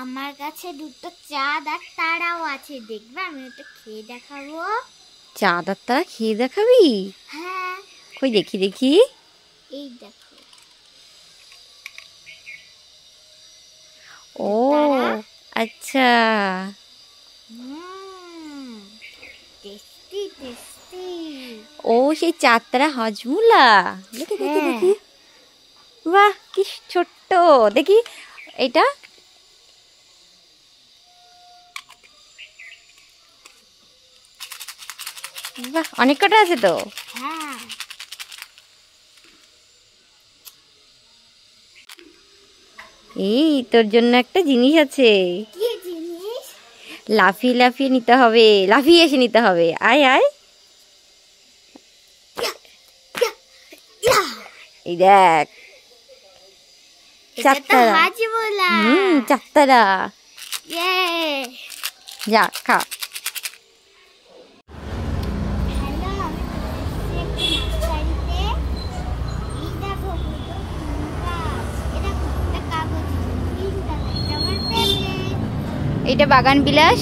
আমার কাছে দুটো চাঁদ আর তারাও আছে, দেখবে? আমি ওটা খেয়ে দেখাবো। চাঁদ আর তারা খেয়ে দেখাবি? হ্যাঁ। কই দেখি দেখি। এই দেখো। ও আচ্ছা। Tasty tasty. ও সেই চাঁদ তারা হজমুলা। দেখি দেখি দেখি। বাহ কি ছোট্ট, দেখি এটা। বাহ অনেক কটা আছে তো। হ্যাঁ। এই তোর জন্য একটা জিনিস আছে। কি জিনিস? লাফিয়ে লাফিয়ে নিতে হবে, লাফিয়ে এসে নিতে হবে। আয় আয়। এই দেখ চাঁদতারা। চাঁদতারা। যা খা। এটা বাগান বিলাস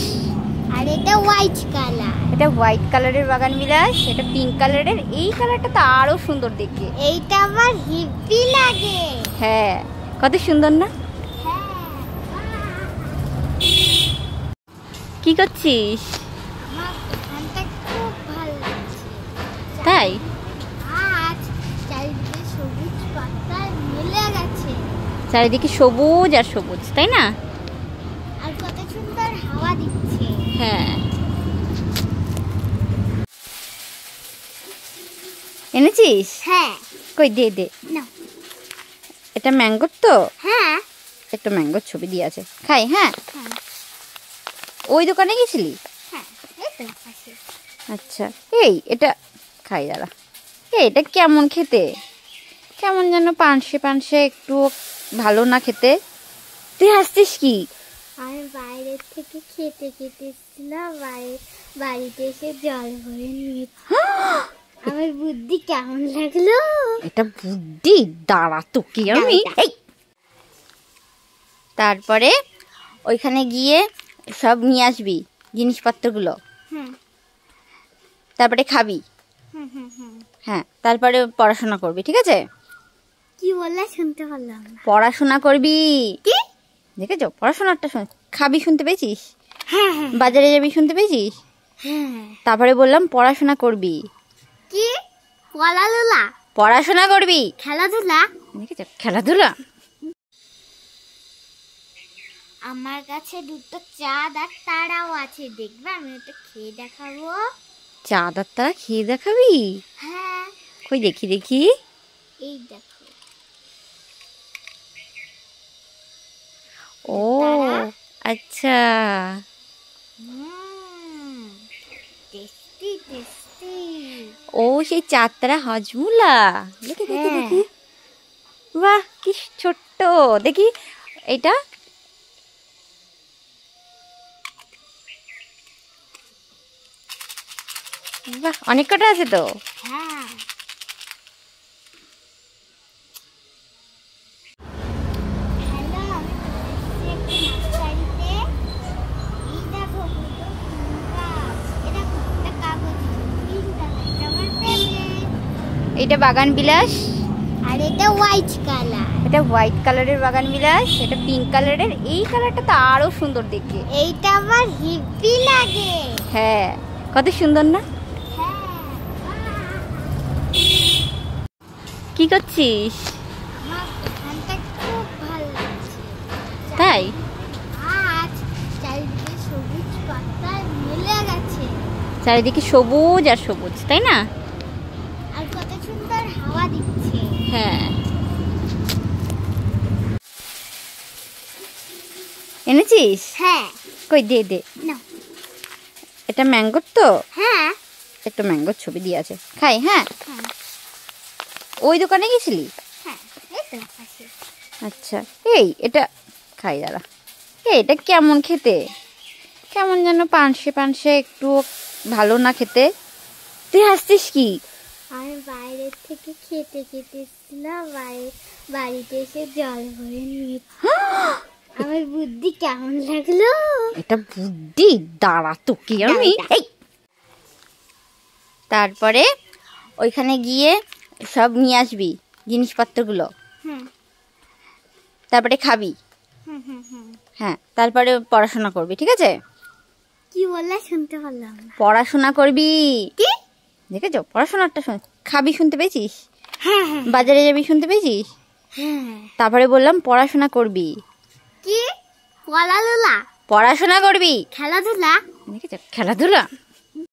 আর এটা হোয়াইট কালার। এটা হোয়াইট কালারের বাগান বিলাস, এটা পিঙ্ক কালারের। এই কালারটা তো আরো সুন্দর দেখতে। এইটা আমার হিপি লাগে। হ্যাঁ কত সুন্দর না। কি করছিস? আমার এখানটা খুব ভালো লাগছে। তাই? আজ চারিদিকে সবুজ পাতা মিলে গেছে। চারিদিকে সবুজ আর সবুজ, তাই না? আর কত সুন্দর হাওয়া দিচ্ছে। হ্যাঁ। এনেছিস? হ্যাঁ। কই দে দে। না। এটা ম্যাঙ্গোর তো? হ্যাঁ। একটা ম্যাঙ্গোর ছবি দিয়ে আছে, খাই। হ্যাঁ। ওই দোকানে গেছিলি? হ্যাঁ এই তো পাশে। আচ্ছা এই এটা খাই দাঁড়া। এটা কেমন খেতে? কেমন যেন পানসে পানসে, একটু ভালো না খেতে। তুই হাসছিস কি? আমি বাইরে থেকে খেতে খেতে এসেছিলাম, বাড়িতে এসে জল ভরে নিয়েছি। আমার বুদ্ধি কেমন লাগলো? এটা বুদ্ধি? দাঁড়া তোকে আমি। তারপরে ওইখানে গিয়ে সব নিয়ে আসবি জিনিসপত্রগুলো। তারপরে খাবি। হ্যাঁ তারপরে পড়াশোনা করবি, ঠিক আছে? কি বললে শুনতে পারলাম না। পড়াশোনা করবি। কি? দেখেছো পড়াশোনাটা খাবি শুনতে পেয়েছিস? হ্যাঁ। বাজারে যাবি শুনতে পেয়েছিস? হ্যাঁ। তারপরে বললাম পড়াশোনা করবি। কি? খেলাধুলা? পড়াশোনা করবি। খেলাধুলা? দেখেছো খেলাধুলা। আমার কাছে দুটো চাঁদ আর তারাও আছে, দেখবে? আমি ওটা খেয়ে দেখাবো। চাঁদ আর তারা খেয়ে দেখাবি? হ্যাঁ। কই দেখি দেখি। এই দেখো। ও আচ্ছা। Tasty tasty. ও সেই চাঁদ তারা হজমুলা। দেখি দেখি দেখি। বাহ কি ছোট্ট, দেখি এটা। বাহ অনেক কটা আছে তো। হ্যাঁ। এটা বাগান বিলাস আর এটা হোয়াইট কালার। এটা হোয়াইট কালারের বাগান বিলাস, এটা পিঙ্ক কালারের। এই কালারটা তো আরো সুন্দর দেখতে। এইটা আমার হিপি লাগে। হ্যাঁ কত সুন্দর না। কি করছিস? আমার এখানটা খুব ভালো লাগছে। তাই? আজ চারিদিকে সবুজ পাতা মিলে গেছে। চারিদিকে সবুজ আর সবুজ, তাই না? আর কত সুন্দর হাওয়া দিচ্ছে। হ্যাঁ। এনেছিস? হ্যাঁ। কই দে দে। না। এটা ম্যাঙ্গোর তো? হ্যাঁ। একটা ম্যাঙ্গোর ছবি দিয়ে আছে, খাই। হ্যাঁ। ওই দোকানে গেছিলি? হ্যাঁ এই তো পাশে। আচ্ছা এই এটা খাই দাঁড়া। এটা কেমন খেতে? কেমন যেন পানসে পানসে, একটু ভালো না খেতে। তুই হাসছিস কি? আমি বাইরে থেকে খেতে খেতে এসেছিলাম, বাড়িতে এসে জল ভরে নিয়েছি। আমার বুদ্ধি কেমন লাগলো? এটা বুদ্ধি, দাঁড়া তোকে আমি এই। তারপরে ওইখানে গিয়ে সব নিয়ে আসবি জিনিসপত্রগুলো, হ্যাঁ তারপরে খাবি, হ্যাঁ হ্যাঁ হ্যাঁ। হ্যাঁ তারপরে পড়াশোনা করবি, ঠিক আছে? কি বললে শুনতে পারলাম না। পড়াশোনা করবি। কি? দেখেছো পড়াশোনাটা খাবি শুনতে পেয়েছিস? হ্যাঁ হ্যাঁ বাজারে যাবি শুনতে পেয়েছিস? হ্যাঁ। তারপরে বললাম পড়াশোনা করবি। কি? পড়াধুলা? পড়াশোনা করবি। খেলাধুলা? দেখেছো খেলাধুলা